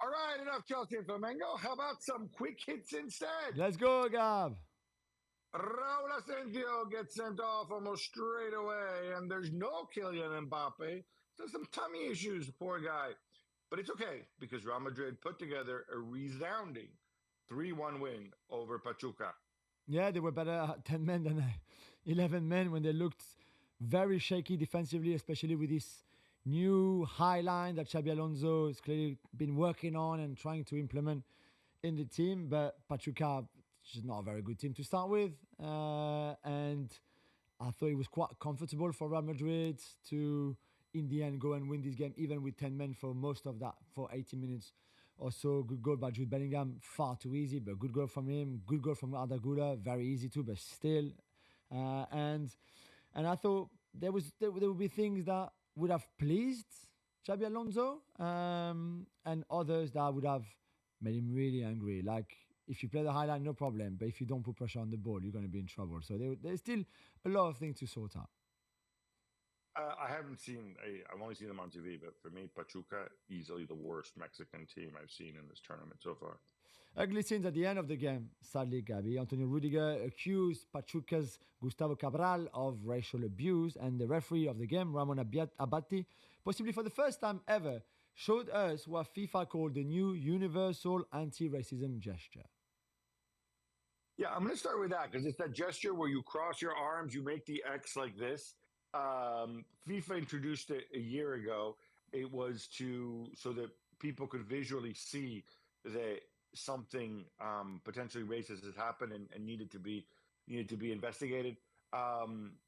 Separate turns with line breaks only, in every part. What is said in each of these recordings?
All right, enough Chelsea and Flamengo. How about some quick hits instead?
Let's go, Gab.
Raul Asensio gets sent off almost straight away, and there's no Kylian Mbappe. So some tummy issues, poor guy. But it's okay because Real Madrid put together a resounding 3-1 win over Pachuca.
Yeah, they were better at 10 men than 11 men when they looked very shaky defensively, especially with this new high line that Xabi Alonso has clearly been working on and trying to implement in the team. But Pachuca is not a very good team to start with. And I thought it was quite comfortable for Real Madrid to, in the end, go and win this game, even with 10 men for most of that, for 80 minutes. Also, good goal by Jude Bellingham, far too easy, but good goal from him. Good goal from Arda Güler, very easy too, but still. And I thought there would be things that would have pleased Xabi Alonso, and others that would have made him really angry. Like if you play the highlight, no problem, but if you don't put pressure on the ball, you're going to be in trouble. So there's still a lot of things to sort out.
I haven't seen, I've only seen them on TV, but for me, Pachuca, easily the worst Mexican team I've seen in this tournament so far.
Ugly scenes at the end of the game, sadly, Gabi. Antonio Rudiger accused Pachuca's Gustavo Cabral of racial abuse, and the referee of the game, Ramon Abati, possibly for the first time ever, showed us what FIFA called the new universal anti-racism gesture.
Yeah, I'm going to start with that because it's that gesture where you cross your arms, you make the X like this. FIFA introduced it a year ago. It was so that people could visually see that something potentially racist has happened and needed to be investigated.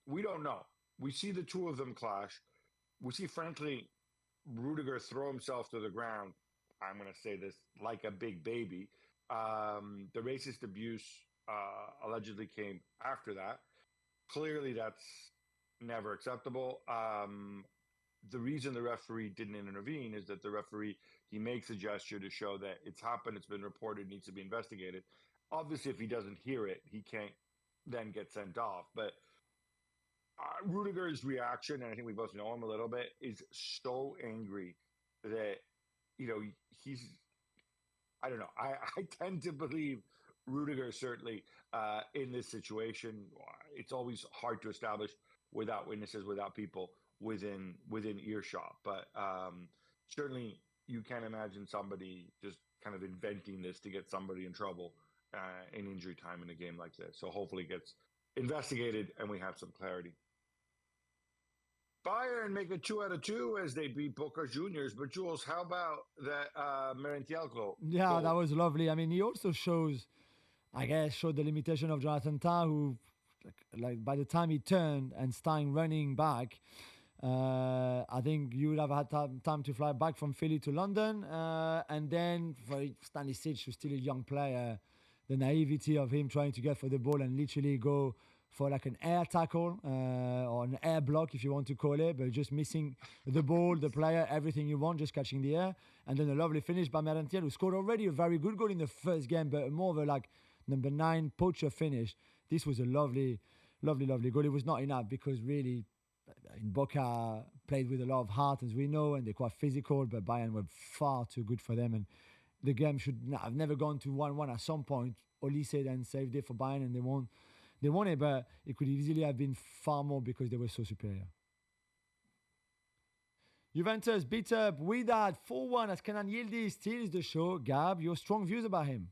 We don't know. We see the two of them clash. We see, frankly, Rudiger throw himself to the ground. I'm going to say this like a big baby. The racist abuse allegedly came after that. Clearly, that's never acceptable. The reason the referee didn't intervene is that the referee, he makes a gesture to show that it's happened, it's been reported, needs to be investigated. Obviously, if he doesn't hear it, he can't then get sent off. But Rudiger's reaction, and I think we both know him a little bit, is so angry that, he's, I don't know. I tend to believe Rudiger certainly in this situation. It's always hard to establish without witnesses, without people within earshot. But certainly you can't imagine somebody just kind of inventing this to get somebody in trouble in injury time in a game like this. So hopefully it gets investigated and we have some clarity. Bayern make it 2 out of 2 as they beat Boca Juniors. But Jules, how about that Merentiel goal?
Yeah, that was lovely. I mean, he also showed the limitation of Jonathan Tah, who, like by the time he turned and started running back, I think you would have had time to fly back from Philly to London. And then for Stanisic, who's still a young player, the naivety of him trying to get for the ball and literally go for like an air tackle or an air block, if you want to call it, but just missing the ball, the player, everything you want, just catching the air. And then a lovely finish by Merentiel, who scored already a very good goal in the first game, but more of a like number 9 poacher finish. This was a lovely, lovely, lovely goal. It was not enough because really in Boca played with a lot of heart, as we know, and they're quite physical, but Bayern were far too good for them. And the game should have never gone to 1-1 at some point. Olise then saved it for Bayern and they won it, but it could easily have been far more because they were so superior. Juventus beat up Widad 4-1 as Kenan Yildiz steals the show. Gab, your strong views about him?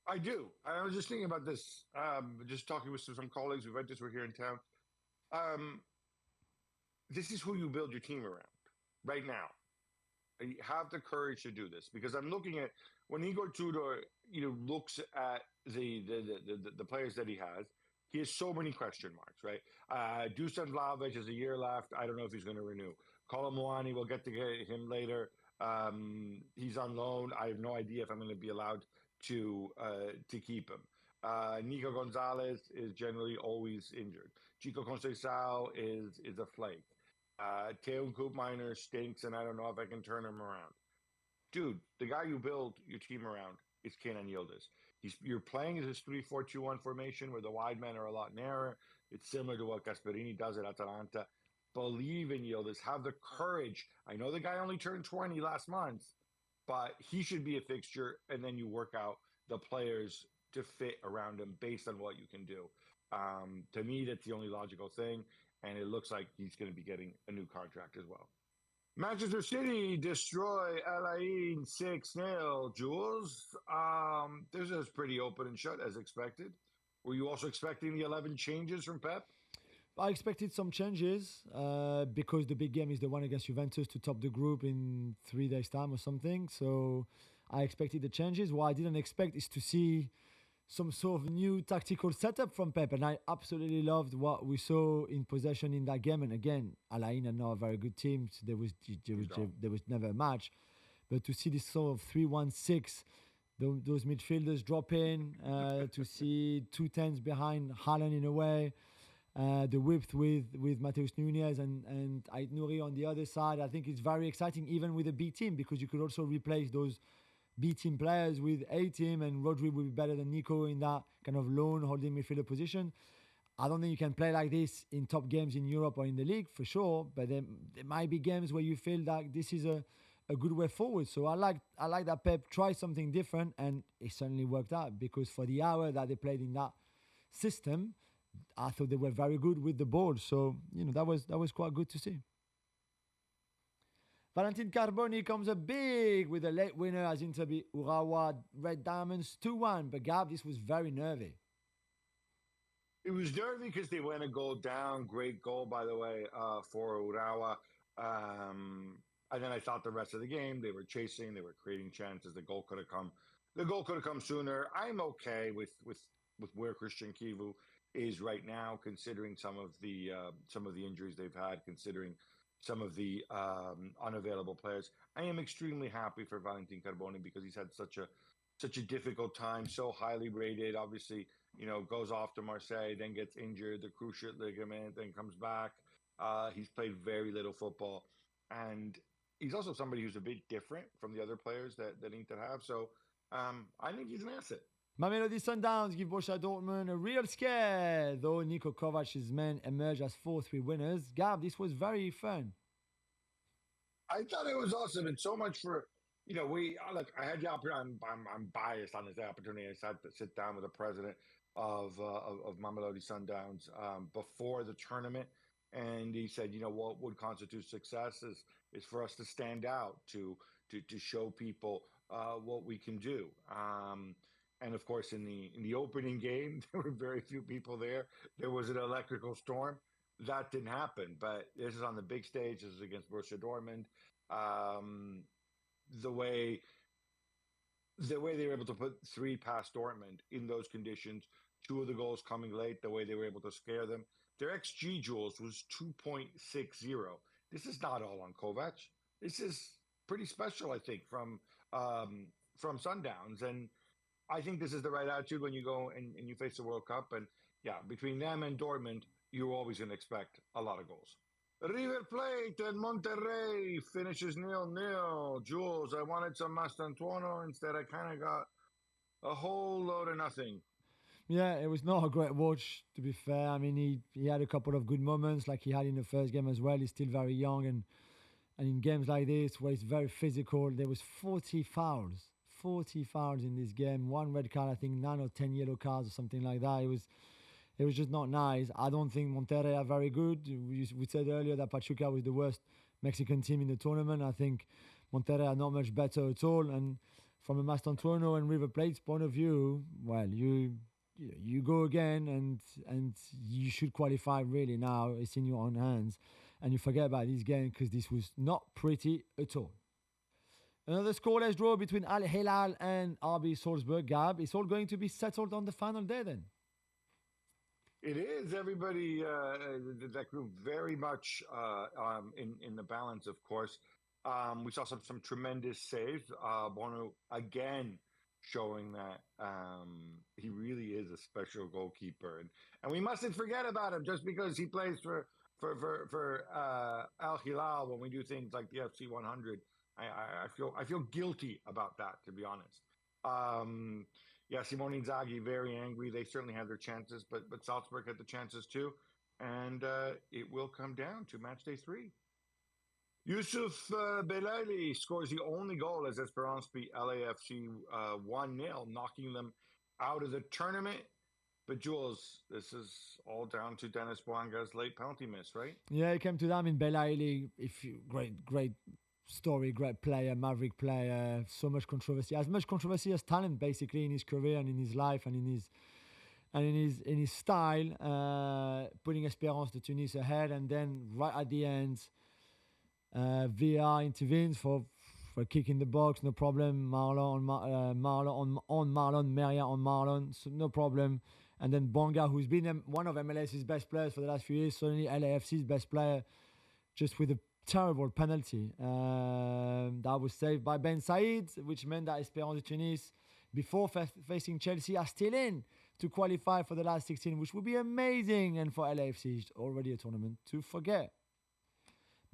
I do. I was just thinking about this, just talking with some colleagues. Juventus were here in town. This is who you build your team around right now. You have the courage to do this because I'm looking at when Igor Tudor, looks at the players that he has so many question marks, right? Dusan Vlahovic has a year left. I don't know if he's going to renew. Kolomuani, we'll get to him later. He's on loan. I have no idea if I'm going to be allowed to keep him. Nico Gonzalez is generally always injured. Chico Conceição is a flake. Teo Koopminer stinks, and I don't know if I can turn him around. Dude, the guy you build your team around is Kenan Yildiz. You're playing as this 3-4-2-1 formation where the wide men are a lot narrower. It's similar to what Gasperini does at Atalanta. Believe in Yildiz. Have the courage. I know the guy only turned 20 last month, but he should be a fixture, and then you work out the players to fit around him based on what you can do. To me, that's the only logical thing, and it looks like he's going to be getting a new contract as well. Manchester City destroy LA 6-0. Jules, this is pretty open and shut as expected. Were you also expecting the 11 changes from Pep?
I expected some changes because the big game is the one against Juventus to top the group in 3 days' time or something. So I expected the changes. What I didn't expect is to see some sort of new tactical setup from Pep. And I absolutely loved what we saw in possession in that game. And again, Alain are not a very good team. So there was never a match. But to see this sort of 3-1-6, those midfielders drop in, to see 2 10s behind Haaland in a way. The width with Mateus Nunes and Ait Nouri on the other side. I think it's very exciting, even with a B team, because you could also replace those B team players with A team, and Rodri will be better than Nico in that kind of lone holding midfielder position. I don't think you can play like this in top games in Europe or in the league for sure, but there might be games where you feel that this is a good way forward. So I like that Pep tried something different, and it certainly worked out, because for the hour that they played in that system, I thought they were very good with the ball. So, that was quite good to see. Valentin Carboni comes up big with a late winner as Inter beat Urawa Red Diamonds 2-1. But Gab, this was very nervy.
It was nervy because they went a goal down. Great goal, by the way, for Urawa. And then I thought the rest of the game, they were chasing, they were creating chances. The goal could have come. The goal could have come sooner. I'm okay with where Christian Kivu is right now, considering some of the injuries they've had, considering some of the unavailable players. I am extremely happy for Valentin Carboni because he's had such a difficult time, so highly rated. Obviously, goes off to Marseille, then gets injured, the cruciate ligament, then comes back. He's played very little football, and he's also somebody who's a bit different from the other players that Inter have. So I think he's an asset.
Mamelodi Sundowns give Borussia Dortmund a real scare, though Niko Kovac's men emerge as 4-3 winners. Gab, this was very fun.
I thought it was awesome, and so much for I had the opportunity. I'm biased on this opportunity. I had to sit down with the president of Mamelodi Sundowns before the tournament, and he said, what would constitute success is for us to stand out, to show people what we can do. And of course, in the opening game, there were very few people there. There was an electrical storm. That didn't happen. But this is on the big stage. This is against Borussia Dortmund. The way they were able to put 3 past Dortmund in those conditions, 2 of the goals coming late, the way they were able to scare them. Their XG, Jules, was 2.60. This is not all on Kovac. This is pretty special, I think, from Sundowns. And I think this is the right attitude when you go and you face the World Cup. And yeah, between them and Dortmund, you're always going to expect a lot of goals. River Plate and Monterrey finishes 0-0. Jules, I wanted some Mastantuono. Instead, I kind of got a whole load of nothing.
Yeah, it was not a great watch, to be fair. I mean, he had a couple of good moments like he had in the first game as well. He's still very young. And in games like this, where it's very physical, there was 40 fouls. 40 fouls in this game. 1 red card, I think 9 or 10 yellow cards or something like that. It was just not nice. I don't think Monterrey are very good. We said earlier that Pachuca was the worst Mexican team in the tournament. I think Monterrey are not much better at all. And from a Mastantuono and River Plate's point of view, well, you go again and you should qualify really now. It's in your own hands. And you forget about this game because this was not pretty at all. Another scoreless draw between Al Hilal and RB Salzburg. Gab, it's all going to be settled on the final day then.
It is. Everybody, that group very much in the balance, of course. We saw some tremendous saves. Bono, again, showing that he really is a special goalkeeper. And we mustn't forget about him just because he plays for Al Hilal when we do things like the FC 100. I feel guilty about that, to be honest. Yeah, Simone Inzaghi very angry. They certainly had their chances, but Salzburg had the chances too, and it will come down to match day 3. Yusuf Belaili scores the only goal as Esperance beat LAFC 1-0, knocking them out of the tournament. But Jules, this is all down to Dennis Bouanga's late penalty miss, right?
Yeah, it came to that. I mean, Belaili, great story, great player, maverick player, so much controversy, as much controversy as talent, basically, in his career and in his life and in his style, putting Espérance de Tunis ahead, and then right at the end, VR intervenes for a kick in the box, no problem. Marlon on Marlon, Meria on Marlon, so no problem. And then Bonga, who's been one of MLS's best players for the last few years, suddenly LAFC's best player, just with a terrible penalty. That was saved by Ben Said, which meant that Espérance de Tunis, before facing Chelsea, are still in to qualify for the last 16, which would be amazing. And for LAFC, it's already a tournament to forget.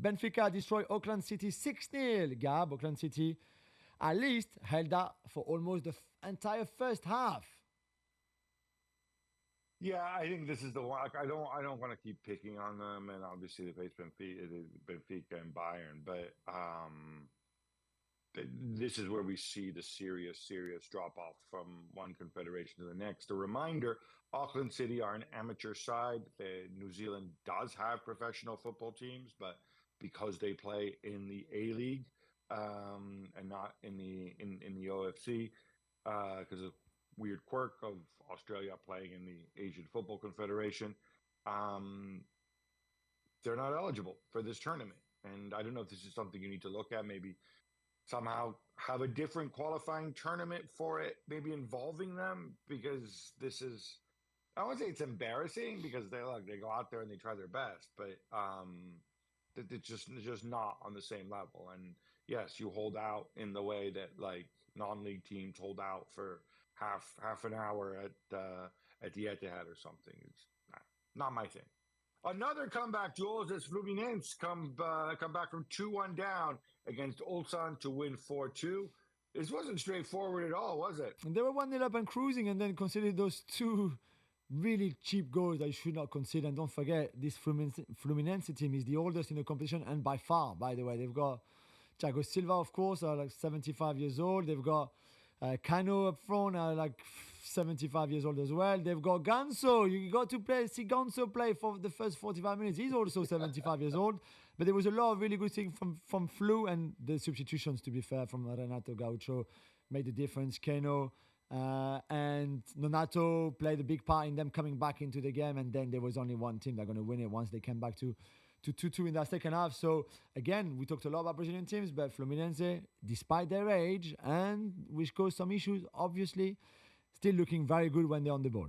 Benfica destroyed Auckland City 6-0. Gab, Auckland City at least held that for almost the entire first half.
Yeah, I think this is the one. I don't want to keep picking on them, and obviously they face Benfica and Bayern, but this is where we see the serious drop off from one confederation to the next. A reminder: Auckland City are an amateur side. New Zealand does have professional football teams, but because they play in the A League and not in the OFC, because of weird quirk of Australia playing in the Asian Football Confederation, they're not eligible for this tournament. And I don't know if this is something you need to look at, maybe somehow have a different qualifying tournament for it, maybe involving them, because this is, I won't say it's embarrassing, because they go out there and they try their best, but it's just not on the same level. And yes, you hold out in the way that like non-league teams hold out for half an hour at the Etihad or something. It's not my thing. Another comeback, Jules, as Fluminense come back from 2-1 down against Ulsan to win 4-2. This wasn't straightforward at all, was it?
And they were 1-0 up and cruising, and then considered those two really cheap goals that you should not consider. And don't forget, this Fluminense team is the oldest in the competition, and by far, by the way. They've got Thiago Silva, of course, like 75 years old. They've got Cano up front, like 75 years old as well. They've got Ganso. You got to see Ganso play for the first 45 minutes. He's also 75 years old. But there was a lot of really good things from Flu, and the substitutions, to be fair, from Renato Gaucho made the difference. Keno and Nonato played a big part in them coming back into the game, and then there was only one team that going to win it once they came back to 2-2 in that second half. So again, we talked a lot about Brazilian teams, but Fluminense, despite their age and which caused some issues, obviously, still looking very good when they're on the ball.